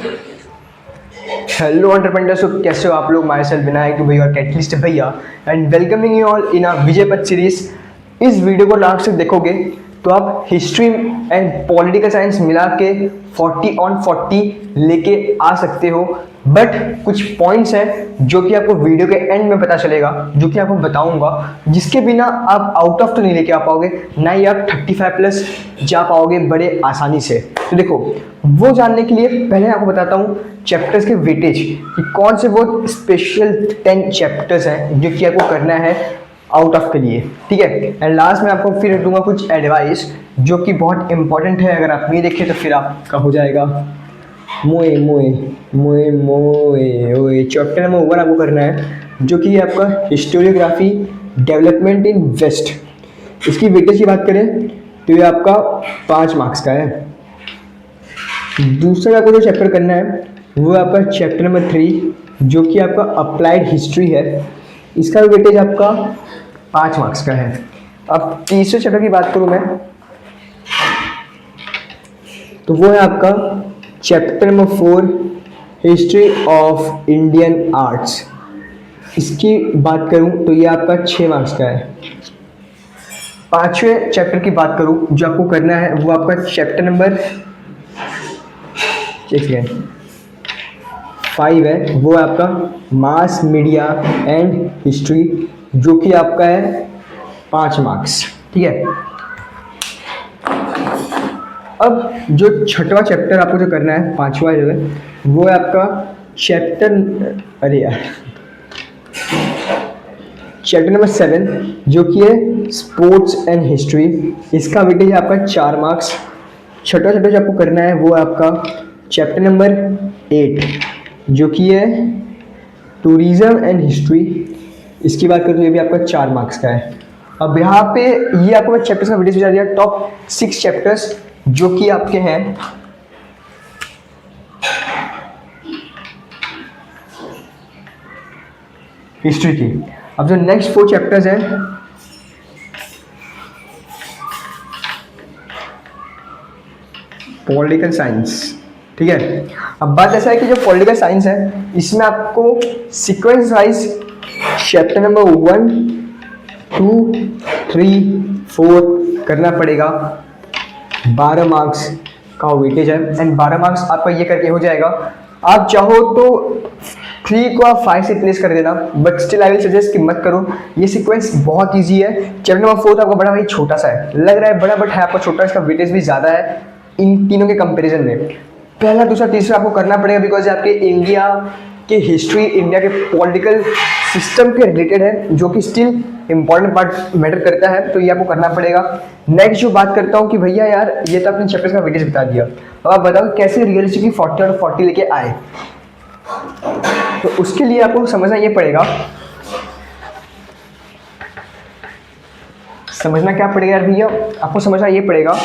Hello entrepreneurs, तो कैसे हो आप लोग। माई सेल्फ विनायक भैया और कैटलिस्ट भैया and welcoming you all in a Vijay Path series. इस वीडियो को लास्ट तक देखोगे तो आप हिस्ट्री एंड पॉलिटिकल साइंस मिला के 40 on 40 लेके आ सकते हो। बट कुछ पॉइंट्स हैं जो कि आपको वीडियो के एंड में पता चलेगा, जो कि आपको बताऊंगा, जिसके बिना आप आउट ऑफ तो नहीं लेके आ पाओगे, ना ही आप 35 प्लस जा पाओगे बड़े आसानी से। तो देखो, वो जानने के लिए पहले आपको बताता हूँ चैप्टर्स के वेटेज कि कौन से वो स्पेशल 10 चैप्टर्स हैं जो कि आपको करना है आउट ऑफ के लिए, ठीक है। एंड लास्ट में आपको फिर दूंगा कुछ एडवाइस जो कि बहुत इंपॉर्टेंट है। अगर आप नहीं देखें तो फिर आपका हो जाएगा मोए मोए मोए मोए ओए। चैप्टर नंबर 1 आपको करना है जो कि आपका हिस्टोरियोग्राफी डेवलपमेंट इन वेस्ट। इसकी वेटेज की बात करें तो ये आपका 5 मार्क्स का है। दूसरा आपको जो चैप्टर करना है वो आपका चैप्टर नंबर 3 जो कि आपका अप्लाइड हिस्ट्री है। इसका वेटेज आपका 5 मार्क्स का है। अब तीसरे चैप्टर की बात करूं मैं तो वो है आपका chapter number 4 history of Indian arts. इसकी बात करूं तो ये आपका 6 मार्क्स का है। पांचवें चैप्टर की बात करूं जो आपको करना है वो आपका चैप्टर नंबर 5 है, वो है आपका मास मीडिया एंड हिस्ट्री जो कि आपका है 5 मार्क्स, ठीक है। अब जो छठवां चैप्टर आपको जो करना है, पांचवा जो है वो है आपका चैप्टर नंबर 7 जो कि है स्पोर्ट्स एंड हिस्ट्री। इसका वेटेज है आपका 4 मार्क्स। छठवां चैप्टर जो आपको करना है वो है आपका चैप्टर नंबर 8 जो कि है टूरिज्म एंड हिस्ट्री। इसकी बात करें तो ये भी आपका 4 मार्क्स का है। अब यहाँ पे ये आपको मैं चैप्टर्स का वीडियो बता दिया, टॉप 6 चैप्टर्स जो कि आपके हैं हिस्ट्री की। अब जो नेक्स्ट 4 चैप्टर्स हैं पॉलिटिकल साइंस, ठीक है। अब बात ऐसा है कि जो पॉलिटिकल साइंस है इसमें आपको सीक्वेंस वाइज चैप्टर नंबर 1, 2, 3, 4 करना पड़ेगा। 12 मार्क्स का वेटेज है एंड 12 मार्क्स आपका ये करके हो जाएगा। आप चाहो तो 3 को आप 5 से प्लेस कर देना, but still I will suggest कि मत करो। ये सीक्वेंस बहुत इजी है। चैप्टर नंबर 4 आपका बड़ा भाई छोटा सा है, लग रहा है बड़ा बट है आपका छोटा। इसका वेटेज भी ज़्यादा है इन तीनों के कंपैरिजन में। पहला, दूसरा, तीसरा आपको करना पड़ेगा बिकॉज आपके इंडिया के हिस्ट्री, इंडिया के पॉलिटिकल सिस्टम के रिलेटेड है जो कि स्टिल इंपॉर्टेंट पार्ट मैटर करता है, तो ये आपको करना पड़ेगा। नेक्स्ट जो बात करता हूँ कि भैया यार ये तो आपने चैप्टर्स का वेटेज बता दिया, अब आप बताओ कैसे रियलिस्टिकली 40 और 40 लेके आए। तो उसके लिए आपको समझना ये पड़ेगा, समझना क्या पड़ेगा यार भैया, आपको समझना ये पड़ेगा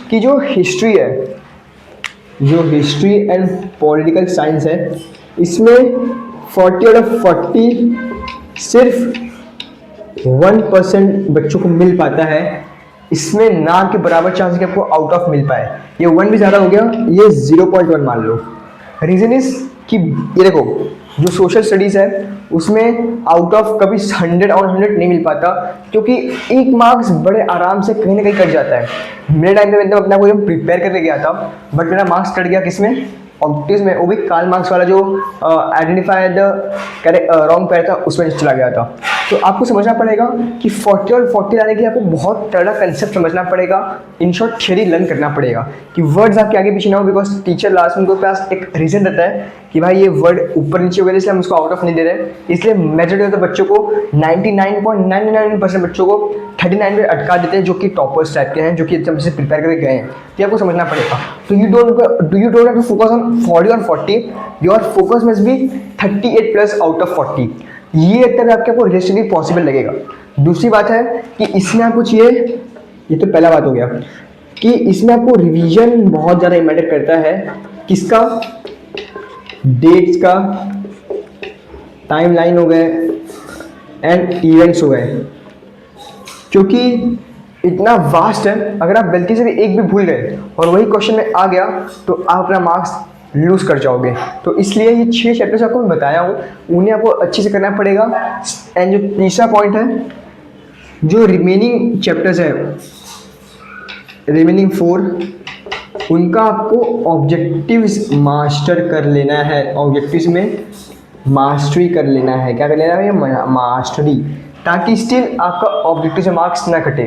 कि जो हिस्ट्री है, जो हिस्ट्री एंड पॉलिटिकल साइंस है, इसमें 40 और 40 सिर्फ 1% बच्चों को मिल पाता है। इसमें ना के बराबर चांस कि आपको आउट ऑफ मिल पाए। ये 1 भी ज़्यादा हो गया, ये 0.1 मान लो। रीज़न इज कि ये देखो जो सोशल स्टडीज़ है उसमें आउट ऑफ कभी 100 और 100 नहीं मिल पाता, क्योंकि 1 मार्क्स बड़े आराम से कहीं ना कहीं कट जाता है। मेरे टाइम पे मैं अपने को एकदम प्रिपेयर करके गया था, बट मेरा मार्क्स कट गया किसमें, ऑप्टिक्स में, वो भी कार्ल मार्क्स वाला जो आइडेंटिफाई द रॉन्ग पैर था उसमें चला गया था। तो आपको समझना पड़ेगा कि 40 और 40 लाने के लिए आपको बहुत तगड़ा कंसेप्ट समझना पड़ेगा। इन शॉर्ट थियरी लर्न करना पड़ेगा कि वर्ड्स आपके आगे पीछे ना हो, बिकॉज टीचर लास्ट में उनके पास एक रीजन रहता है कि भाई ये वर्ड ऊपर नीचे हो गया इसलिए हम उसको आउट ऑफ नहीं दे रहे। इसलिए मेजॉरिटी ऑफ द बच्चों को 99.99% बच्चों को 39 पे अटका देते हैं जो कि टॉपर्स टाइप के हैं, जो कि एकदम से प्रिपेयर करके गए हैं। तो आपको समझना पड़ेगा। तो you don't have to focus on 40 और 40, your focus must be 38 plus out of 40। ये तब आपको रियलिस्टिकली पॉसिबल लगेगा। दूसरी बात है कि इसमें आपको चाहिए, ये तो पहला बात हो गया कि इसमें आपको रिवीजन बहुत ज़्यादा मैटर करता है। किसका, डेट्स का, टाइमलाइन हो गए एंड इवेंट्स हो गए, क्योंकि इतना वास्ट है। अगर आप गलती से भी एक भी भूल गए और वही क्वेश्चन में आ गया तो आप अपना मार्क्स लूज़ कर जाओगे। तो इसलिए ये 6 चैप्टर्स आपको मैं बताया हूँ, उन्हें आपको अच्छे से करना पड़ेगा। एंड जो तीसरा पॉइंट है, जो रिमेनिंग चैप्टर्स है, रिमेनिंग 4, उनका आपको ऑब्जेक्टिव्स मास्टर कर लेना है। ऑब्जेक्टिव्स में मास्टरी कर लेना है। क्या कर लेना है? मास्टरी, ताकि स्टिल आपका ऑब्जेक्टिव से मार्क्स ना कटे।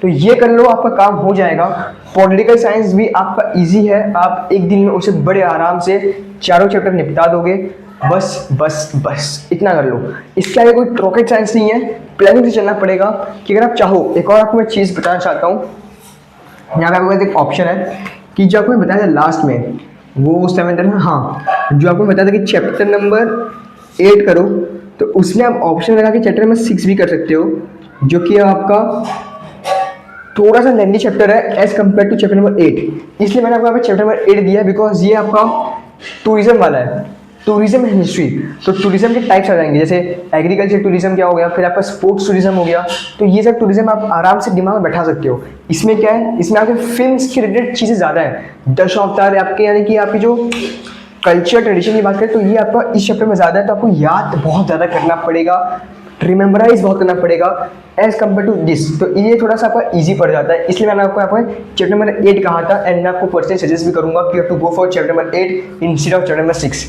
तो ये कर लो, आपका काम हो जाएगा। पॉलिटिकल साइंस भी आपका इजी है, आप एक दिन में उसे बड़े आराम से चारों चैप्टर निपटा दोगे। बस बस बस इतना कर लो। इसके आगे कोई रॉकेट साइंस नहीं है, प्लानिंग से चलना पड़ेगा। कि अगर आप चाहो, एक और आपको मैं चीज़ बताना चाहता हूँ। यहाँ पे आपके पास एक ऑप्शन है कि जो आपको मैं बताया था लास्ट में, वो उस टाइम था ना, हाँ, जो आपको बताया था कि चैप्टर नंबर 8 करो, तो उसमें आप ऑप्शन लगा के चैप्टर नंबर 6 भी कर सकते हो, जो कि आपका थोड़ा सा लेंथी चैप्टर है as compare to chapter number 8। इसलिए मैंने आपको यहाँ पे चैप्टर नंबर 8 दिया है, बिकॉज ये आपका टूरिज्म वाला है, टूरिज्म एंड हिस्ट्री। तो टूरिज्म के टाइप्स आ जाएंगे, जैसे एग्रीकल्चर टूरिज्म क्या हो गया, फिर आपका स्पोर्ट्स टूरिज्म हो गया। तो ये सब टूरिज्म आप आराम से दिमाग में बैठा सकते हो। इसमें क्या है, इसमें आपके फिल्म्स की रिलेटेड चीज़ें ज़्यादा है। दशावतार आपके, यानी कि आपकी जो कल्चर ट्रेडिशन की बात करें, तो ये आपका इस चैप्टर में ज़्यादा है। तो आपको याद बहुत ज़्यादा करना पड़ेगा, रिमेम्बराइज बहुत करना पड़ेगा एज कम्पेयर टू दिस। तो ये थोड़ा सा आपका ईजी पड़ जाता है। इसलिए मैंने आपको यहाँ पर चैप्टर नंबर 8 कहा था। एंड मैं आपको पर्सनली सजेस्ट भी करूँगा कि you have to go for chapter number 8 instead of chapter number 6।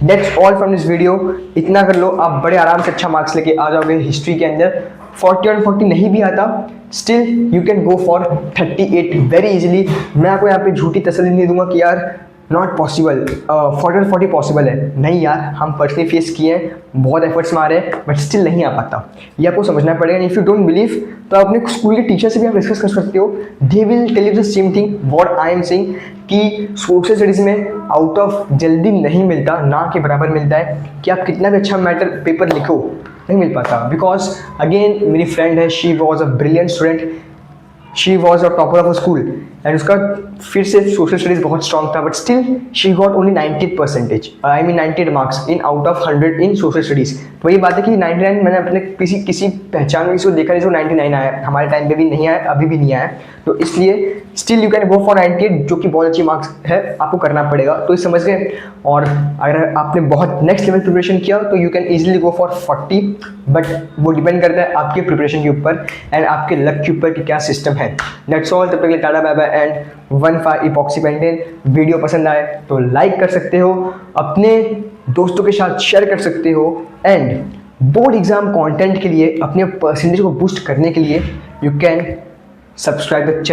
That's all from this video. इतना कर लो, आप बड़े आराम से अच्छा मार्क्स लेके आ जाओगे हिस्ट्री के अंदर। 40 और 40 नहीं भी आता, still you can go for 38 very easily. मैं आपको यहाँ पे झूठी तसल्ली नहीं दूंगा कि यार नॉट पॉसिबल, 40 पॉसिबल है। नहीं यार, हम पर्सनली फेस किए हैं, बहुत एफर्ट्स मारे हैं, बट स्टिल नहीं आ पाता। ये आपको समझना पड़ेगा। इफ़ यू डोंट बिलीव, तो आप अपने स्कूल के टीचर से भी आप डिस्कस कर सकते हो। They will tell you the same thing what I am saying, कि सोशल स्टडीज़ में आउट ऑफ जल्दी नहीं मिलता, ना के बराबर मिलता है। कि आप कितना भी अच्छा मैटर पेपर लिखो, नहीं मिल पाता। बिकॉज अगेन मेरी फ्रेंड है, she was a brilliant student, she was a topper of a school, and उसका फिर से सोशल स्टडीज़ बहुत स्ट्रॉन्ग था, but still she got only 90%, I mean 98 marks in out of 100 in social studies. तो वही बात है कि 99 मैंने अपने किसी पहचान में किसी को देखा नहीं जो 99 आया। हमारे टाइम पे भी नहीं आया, अभी भी नहीं आया। तो इसलिए still you can go for 98, जो कि बहुत अच्छी मार्क्स है, आपको करना पड़ेगा। तो इस समझ गए। और अगर आपने बहुत नेक्स्ट लेवल प्रिपरेशन किया तो you can easily go for 40, but वो डिपेंड करता है आपके प्रिपरेशन के ऊपर एंड आपके लक के ऊपर कि क्या सिस्टम है। That's all. तब तक के लिए tata bye bye and 1,5 epoxy pentane. Video पसंद आए तो लाइक कर सकते हो, अपने दोस्तों के साथ शेयर कर सकते हो। एंड बोर्ड एग्जाम कंटेंट के लिए, अपने परसेंटेज को बूस्ट करने के लिए, you can subscribe the channel.